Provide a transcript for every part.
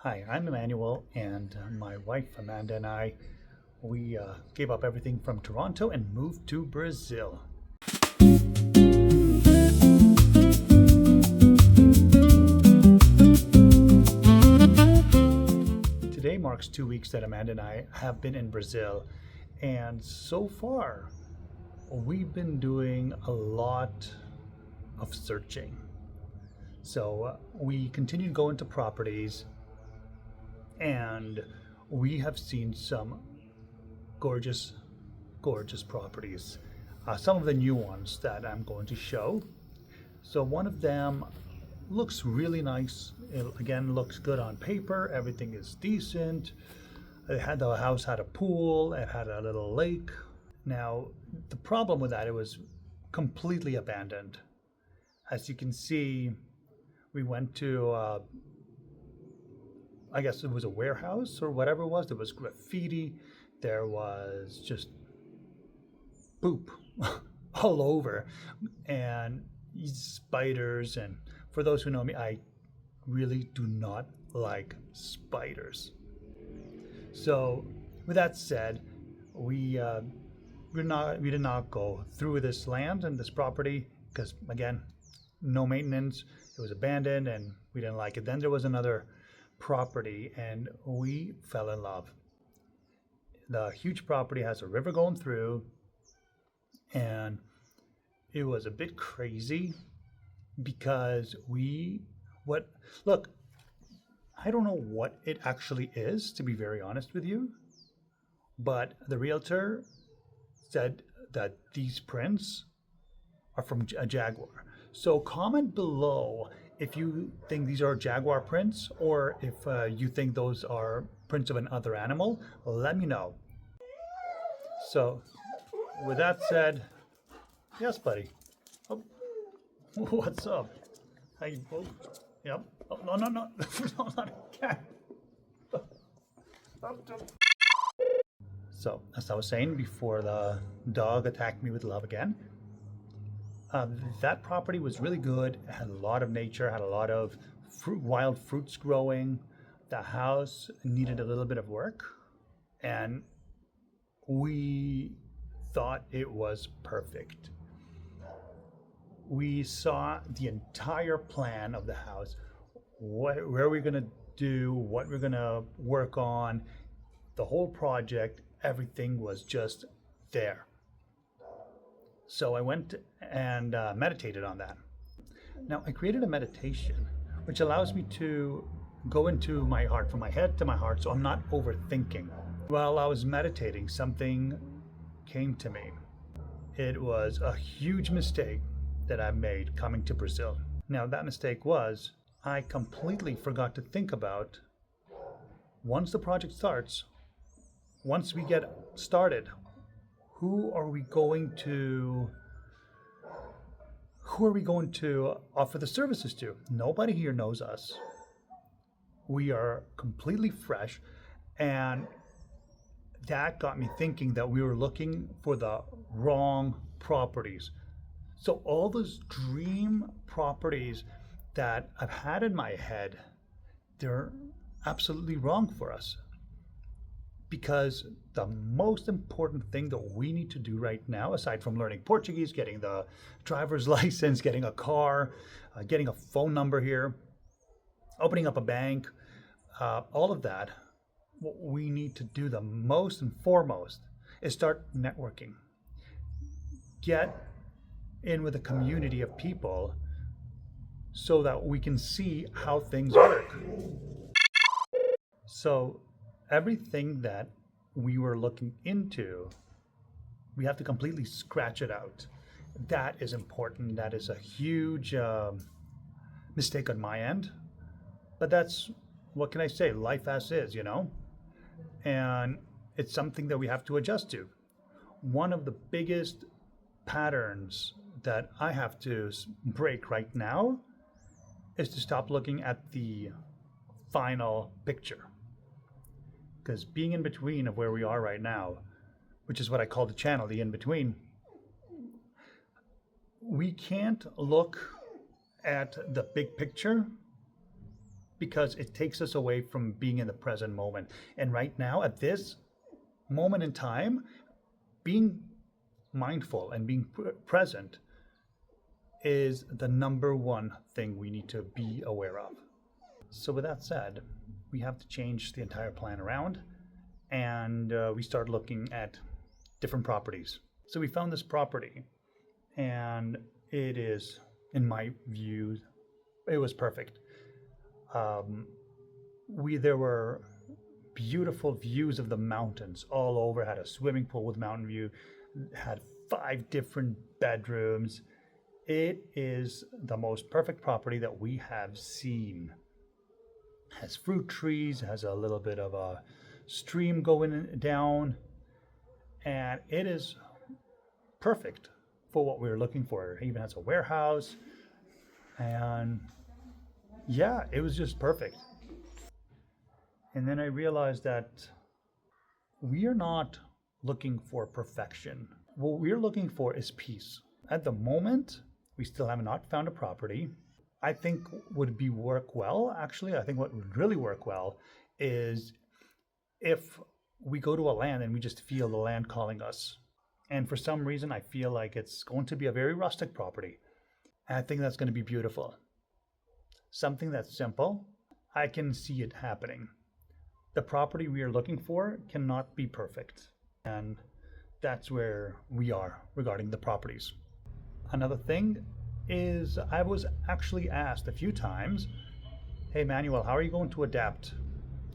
Hi, I'm Emmanuel, and my wife Amanda and I, we gave up everything from Toronto and moved to Brazil. Today marks 2 weeks that Amanda and I have been in Brazil, and so far, we've been doing a lot of searching. So we continue to go into properties, and we have seen some gorgeous, gorgeous properties. Some of the new ones that I'm going to show. So one of them looks really nice. It again looks good on paper. Everything is decent. The house had a pool. It had a little lake. Now the problem with that, it was completely abandoned. As you can see, we went to I guess it was a warehouse or whatever it was. There was graffiti. There was just poop all over and spiders. And for those who know me, I really do not like spiders. So, with that said, we we did not go through this land and this property because again, no maintenance. It was abandoned and we didn't like it. Then there was another property and we fell in love. The huge property has a river going through, and it was a bit crazy because we what look, I don't know what it actually is, to be very honest with you, but the realtor said that these prints are from a jaguar. So comment below if you think these are jaguar prints or if you think those are prints of another animal. Let me know. So with that said, yes, buddy. Oh, what's up? How you? Oh, yep. Oh, no, no, no, no, not a cat. So, as I was saying before, the dog attacked me with love again. That property was really good. It had a lot of nature, had a lot of wild fruits growing. The house needed a little bit of work, and we thought it was perfect. We saw the entire plan of the house, where we're going to do, what we're going to work on, the whole project, everything was just there. So I went and meditated on that. Now, I created a meditation which allows me to go into my heart, from my head to my heart, so I'm not overthinking. While I was meditating, something came to me. It was a huge mistake that I made coming to Brazil. Now, that mistake was I completely forgot to think about, once the project starts, once we get started, who are we going to offer the services to? Nobody here knows us. We are completely fresh, and that got me thinking that we were looking for the wrong properties. So all those dream properties that I've had in my head, they're absolutely wrong for us. Because the most important thing that we need to do right now, aside from learning Portuguese, getting the driver's license, getting a car, getting a phone number here, opening up a bank, all of that, what we need to do the most and foremost is start networking. Get in with a community of people so that we can see how things work. So everything that we were looking into, we have to completely scratch it out. That is important. That is a huge mistake on my end. But that's, what can I say? Life as is, And it's something that we have to adjust to. One of the biggest patterns that I have to break right now is to stop looking at the final picture. Because being in between of where we are right now, which is what I call the channel, the in between, we can't look at the big picture because it takes us away from being in the present moment. And right now, at this moment in time, being mindful and being present is the number one thing we need to be aware of. So with that said, we have to change the entire plan around, and we start looking at different properties. So we found this property, and it is, in my view, it was perfect. There were beautiful views of the mountains all over, had a swimming pool with mountain view, had 5 different bedrooms. It is the most perfect property that we have seen. Has fruit trees, has a little bit of a stream going down, and it is perfect for what we were looking for. It even has a warehouse, and yeah, it was just perfect. And then I realized that we are not looking for perfection. What we're looking for is peace. At the moment, we still have not found a property. I think would be work well. Actually, I think what would really work well is if we go to a land and we just feel the land calling us. And for some reason, I feel like it's going to be a very rustic property. And I think that's going to be beautiful. Something that's simple. I can see it happening. The property we are looking for cannot be perfect. And that's where we are regarding the properties. Another thing is I was actually asked a few times, hey Manuel, how are you going to adapt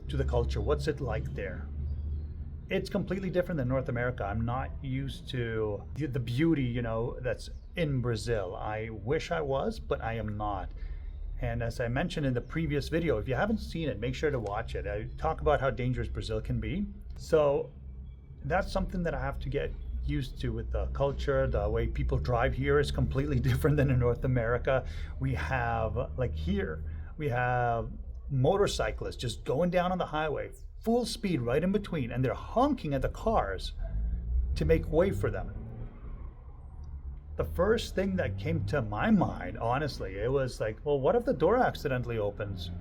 to the culture? What's it like there? It's completely different than North America. I'm not used to the beauty, that's in Brazil. I wish I was, but I am not. And as I mentioned in the previous video, if you haven't seen it, make sure to watch it. I talk about how dangerous Brazil can be. So that's something that I have to get used to with the culture. The way people drive here is completely different than in North America. We have, like here, we have motorcyclists just going down on the highway, full speed right in between, and they're honking at the cars to make way for them. The first thing that came to my mind, honestly, it was like, well, what if the door accidentally opens?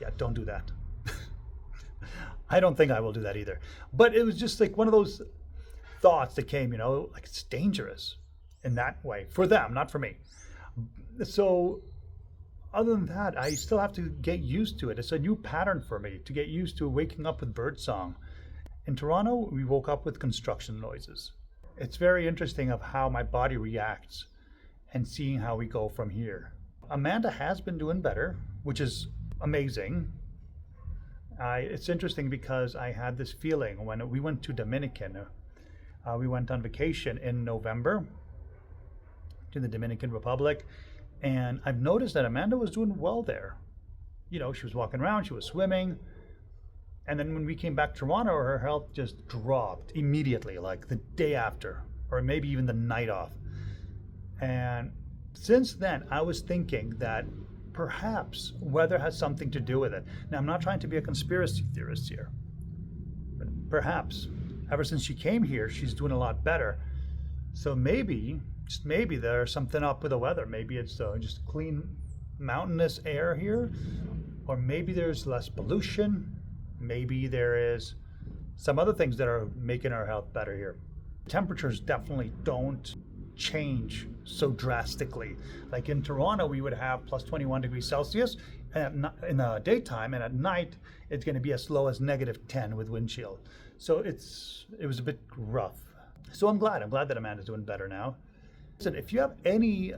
Yeah, don't do that. I don't think I will do that either. But it was just like one of those thoughts that came, like it's dangerous in that way for them, not for me. So other than that, I still have to get used to it. It's a new pattern for me to get used to waking up with birdsong. In Toronto, we woke up with construction noises. It's very interesting of how my body reacts and seeing how we go from here. Amanda has been doing better, which is amazing. It's interesting because I had this feeling when we went to Dominican. We went on vacation in November to the Dominican Republic, and I've noticed that Amanda was doing well there. She was walking around, she was swimming, and then when we came back to Toronto, her health just dropped immediately, like the day after, or maybe even the night off. And since then, I was thinking that perhaps weather has something to do with it. Now, I'm not trying to be a conspiracy theorist here, but perhaps ever since she came here, she's doing a lot better. So maybe, just maybe, there's something up with the weather. Maybe it's just clean mountainous air here, or maybe there's less pollution. Maybe there is some other things that are making our health better here. Temperatures definitely don't change so drastically. Like in Toronto, we would have plus 21 degrees Celsius and in the daytime, and at night, it's going to be as low as -10 with wind chill. So it was a bit rough. So I'm glad that Amanda's doing better now. So if you have any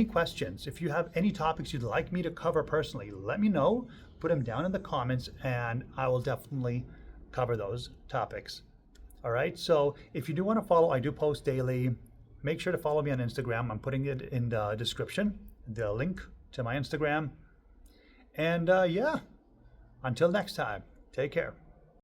questions, if you have any topics you'd like me to cover personally, let me know. Put them down in the comments, and I will definitely cover those topics. All right, so if you do want to follow, I do post daily. Make sure to follow me on Instagram. I'm putting it in the description, the link to my Instagram. And yeah, until next time, take care.